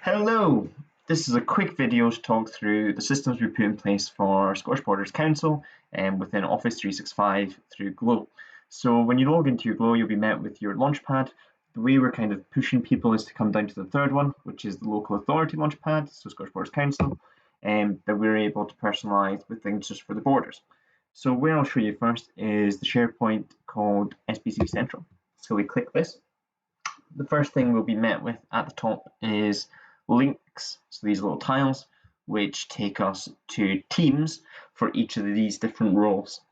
Hello! This is a quick video to talk through the systems we put in place for Scottish Borders Council within Office 365 through Glow. So when you log into your Glow, you'll be met with your Launchpad. The way we're kind of pushing people is to come down to the third one, which is the Local Authority Launchpad, so Scottish Borders Council, that we're able to personalise with things just for the borders. So where I'll show you first is the SharePoint called SBC Central. So we click this. The first thing we'll be met with at the top is links, so these little tiles, which take us to teams for each of these different roles.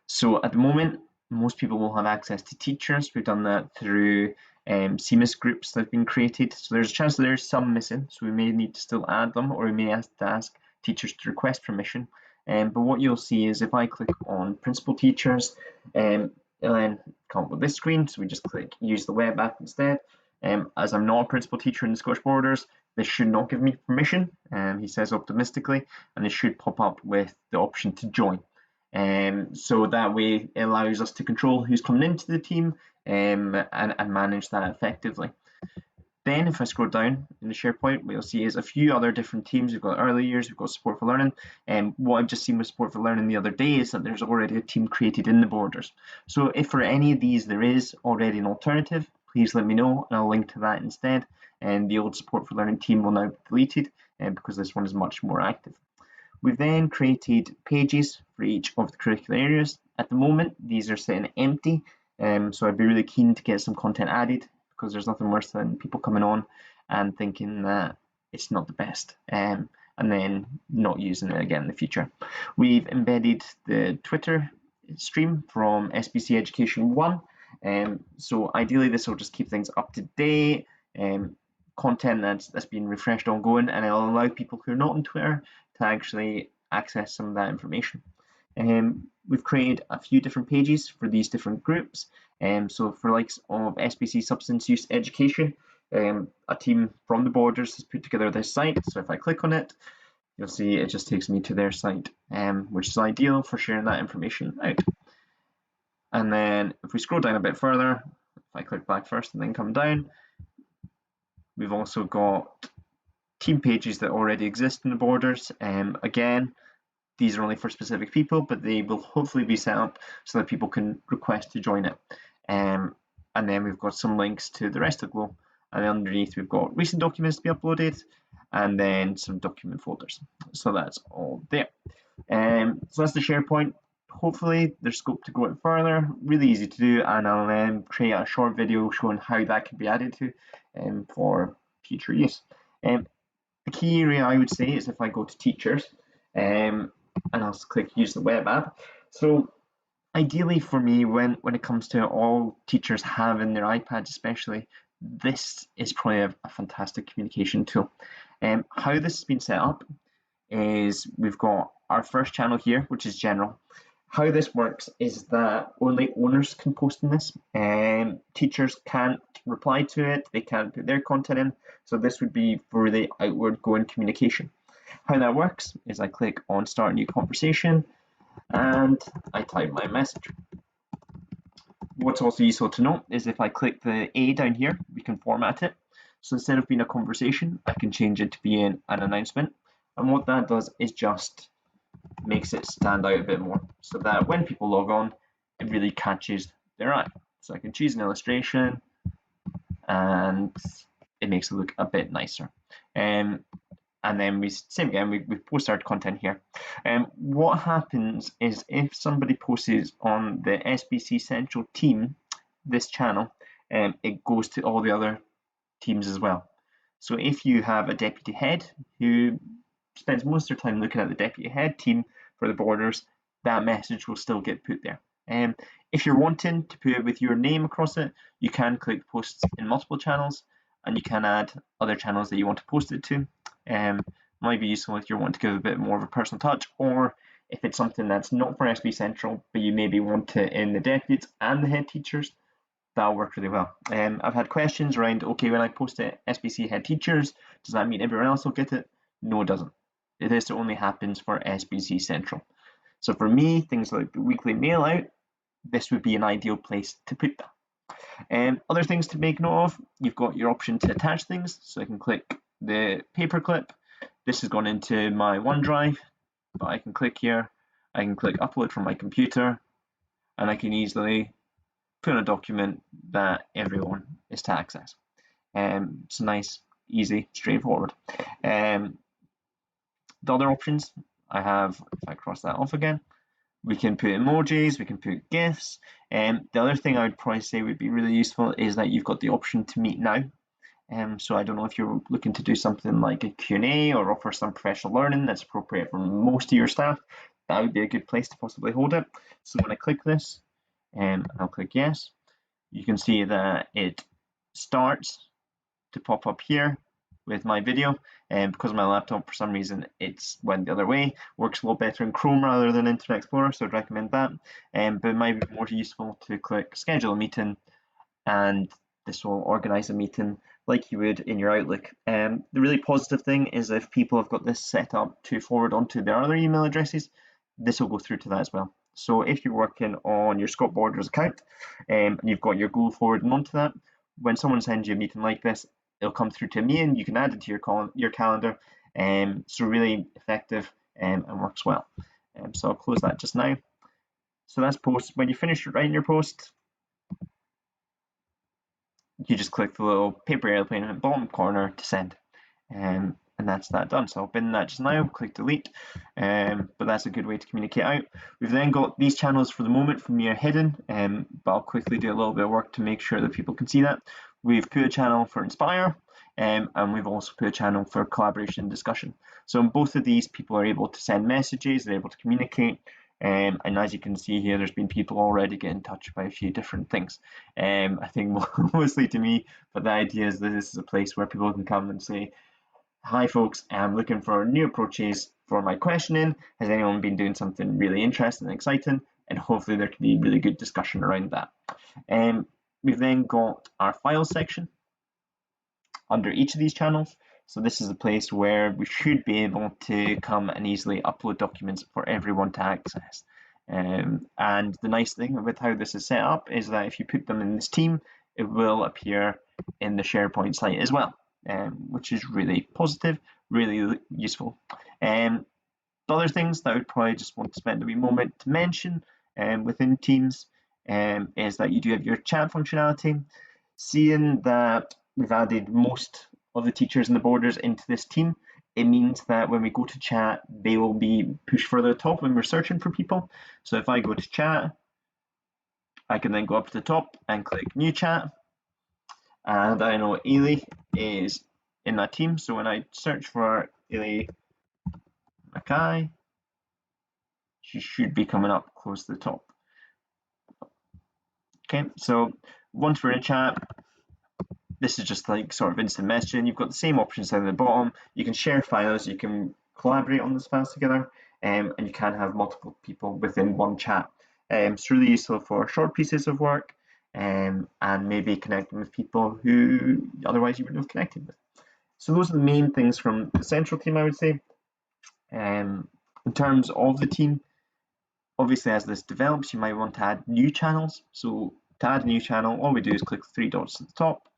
So at the moment, most people will have access to teachers. We've done that through CMIS groups that have been created. So there's a chance that there's some missing, so we may need to still add them, or we may have to ask teachers to request permission. But what you'll see is if I click on principal teachers, it'll then come up with this screen, so we just click use the web app instead. As I'm not a principal teacher in the Scottish Borders, this should not give me permission, he says optimistically, and it should pop up with the option to join. So that way it allows us to control who's coming into the team and manage that effectively. Then if I scroll down in the SharePoint, what you'll see is a few other different teams. We've got early years, we've got support for learning, and what I've just seen with support for learning the other day is that there's already a team created in the borders. So if for any of these there is already an alternative, please let me know and I'll link to that instead. And the old support for learning team will now be deleted because this one is much more active. We've then created pages for each of the curricular areas. At the moment, these are sitting empty, so I'd be really keen to get some content added, because there's nothing worse than people coming on and thinking that it's not the best and then not using it again in the future. We've embedded the Twitter stream from SBC Education 1. So ideally this will just keep things up to date, content that's been refreshed ongoing, and it'll allow people who are not on Twitter to actually access some of that information. We've created a few different pages for these different groups. So for likes of SBC Substance Use Education, a team from the borders has put together this site. So if I click on it, you'll see it just takes me to their site, which is ideal for sharing that information out. And then if we scroll down a bit further, if I click back first and then come down, we've also got team pages that already exist in the borders. Again, these are only for specific people, but they will hopefully be set up so that people can request to join it. And then we've got some links to the rest of Glow. And underneath we've got recent documents to be uploaded and then some document folders. So that's all there. So that's the SharePoint. Hopefully there's scope to go it further. Really easy to do, and I'll create a short video showing how that can be added to for future use. The key area I would say is if I go to teachers, and I'll click use the web app. So ideally for me, when it comes to all teachers having their iPads especially, this is probably a fantastic communication tool. How this has been set up is we've got our first channel here, which is general. How this works is that only owners can post in this, and teachers can't reply to it, they can't put their content in, so this would be for the outward going communication. How that works is I click on start new conversation and I type my message. What's also useful to note is if I click the A down here, we can format it. So instead of being a conversation, I can change it to being an announcement. And what that does is just makes it stand out a bit more, so that when people log on, it really catches their eye. So I can choose an illustration and it makes it look a bit nicer. And then we post our content here. What happens is if somebody posts on the SBC Central team, this channel, it goes to all the other teams as well. So if you have a deputy head who spends most of their time looking at the deputy head team for the borders, that message will still get put there. If you're wanting to put it with your name across it, you can click posts in multiple channels, and you can add other channels that you want to post it to. Might be useful if you want to give a bit more of a personal touch, or if it's something that's not for SB Central, but you maybe want it in the deputies and the head teachers, that'll work really well. I've had questions around, okay, when I post it SBC head teachers, does that mean everyone else will get it? No, it doesn't. This only happens for SBC Central. So for me, things like the weekly mail out, this would be an ideal place to put that. Other things to make note of, you've got your option to attach things, so I can click the paperclip. This has gone into my OneDrive, but I can click here, I can click upload from my computer, and I can easily put in a document that everyone is to access. It's nice, easy, straightforward. The other options I have, if I cross that off again, we can put emojis, we can put GIFs. The other thing I would probably say would be really useful is that you've got the option to meet now. So I don't know if you're looking to do something like a Q&A or offer some professional learning that's appropriate for most of your staff. That would be a good place to possibly hold it. So when I click this, I'll click yes, you can see that it starts to pop up here with my video, and because of my laptop, for some reason it's went the other way. Works a lot better in Chrome rather than Internet Explorer, so I'd recommend that. But it might be more useful to click schedule a meeting, and this will organize a meeting like you would in your Outlook. The really positive thing is if people have got this set up to forward onto their other email addresses, this will go through to that as well. So if you're working on your Scott Borders account and you've got your goal forwarding onto that, when someone sends you a meeting like this, it'll come through to me and you can add it to your calendar. So really effective and works well. So I'll close that just now. So that's post. When you finish writing your post, you just click the little paper airplane in the bottom corner to send. And that's that done. So I'll bin that just now, click delete, but that's a good way to communicate out. We've then got these channels for the moment from me are hidden, but I'll quickly do a little bit of work to make sure that people can see that. We've put a channel for Inspire, and we've also put a channel for collaboration and discussion. So in both of these, people are able to send messages, they're able to communicate, and as you can see here, there's been people already get in touch about a few different things. I think mostly to me, but the idea is that this is a place where people can come and say, hi folks, I'm looking for new approaches for my questioning. Has anyone been doing something really interesting and exciting? And hopefully there can be really good discussion around that. We've then got our files section under each of these channels. So this is a place where we should be able to come and easily upload documents for everyone to access. And the nice thing with how this is set up is that if you put them in this team, it will appear in the SharePoint site as well. Which is really positive, really useful. The other things that I would probably just want to spend a wee moment to mention within Teams is that you do have your chat functionality. Seeing that we've added most of the teachers and the boarders into this team, it means that when we go to chat, they will be pushed further to the top when we're searching for people. So if I go to chat, I can then go up to the top and click new chat. And I know Ailey is in that team, so when I search for Ailey Mackay, she should be coming up close to the top. Okay, so once we're in chat, this is just like sort of instant messaging. You've got the same options down at the bottom. You can share files, you can collaborate on those files together, and you can have multiple people within one chat. It's really useful for short pieces of work, and maybe connecting with people who otherwise you wouldn't have connected with. So those are the main things from the central team, I would say. In terms of the team, obviously as this develops, you might want to add new channels. So to add a new channel, all we do is click three dots at the top,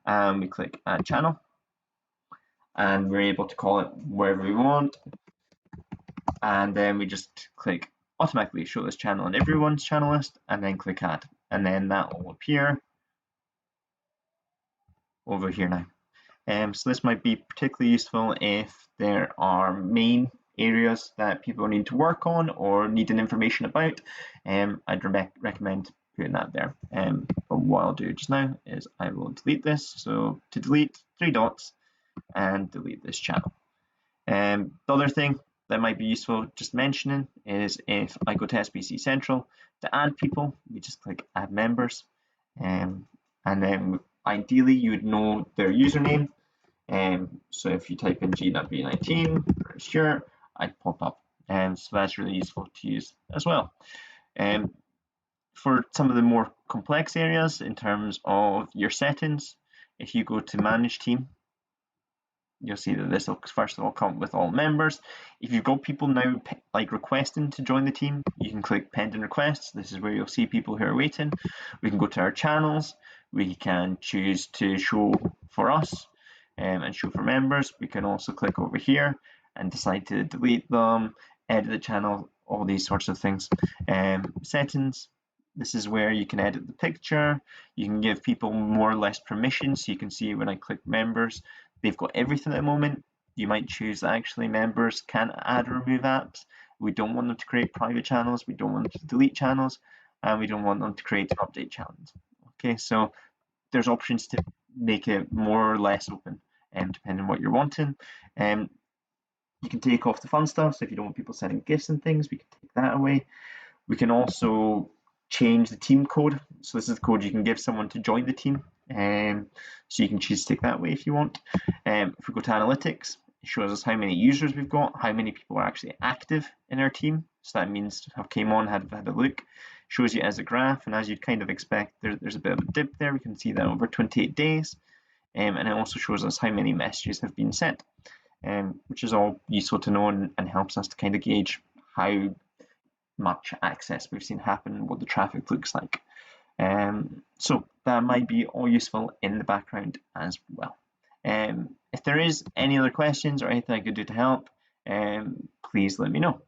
and we click add channel, and we're able to call it wherever we want. And then we just click automatically show this channel on everyone's channel list, and then click add, and then that will appear over here now. So this might be particularly useful if there are main areas that people need to work on or needing information about. I'd recommend putting that there. But what I'll do just now is I will delete this. So to delete, three dots and delete this channel. The other thing that might be useful just mentioning is if I go to SBC Central to add people, we just click add members, and then ideally you would know their username. So if you type in g.b19 sure, I'd pop up, so that's really useful to use as well. For some of the more complex areas in terms of your settings, if you go to manage team, you'll see that this will first of all come with all members. If you've got people now like requesting to join the team, you can click pending requests. This is where you'll see people who are waiting. We can go to our channels. We can choose to show for us. and show for members. We can also click over here and decide to delete them, edit the channel, all these sorts of things. Settings, this is where you can edit the picture. You can give people more or less permission. So you can see when I click members, they've got everything at the moment. You might choose that actually members can add or remove apps. We don't want them to create private channels. We don't want them to delete channels, and we don't want them to create and update channels. Okay, so there's options to make it more or less open, depending on what you're wanting. You can take off the fun stuff. So if you don't want people sending gifts and things, we can take that away. We can also change the team code. So this is the code you can give someone to join the team. So you can choose to take that away if you want. If we go to analytics, it shows us how many users we've got, how many people are actually active in our team. So that means have came on, had a look. Shows you as a graph, and as you'd kind of expect, there's a bit of a dip there. We can see that over 28 days. And it also shows us how many messages have been sent, which is all useful to know and helps us to kind of gauge how much access we've seen happen, what the traffic looks like. So that might be all useful in the background as well. If there is any other questions or anything I could do to help, please let me know.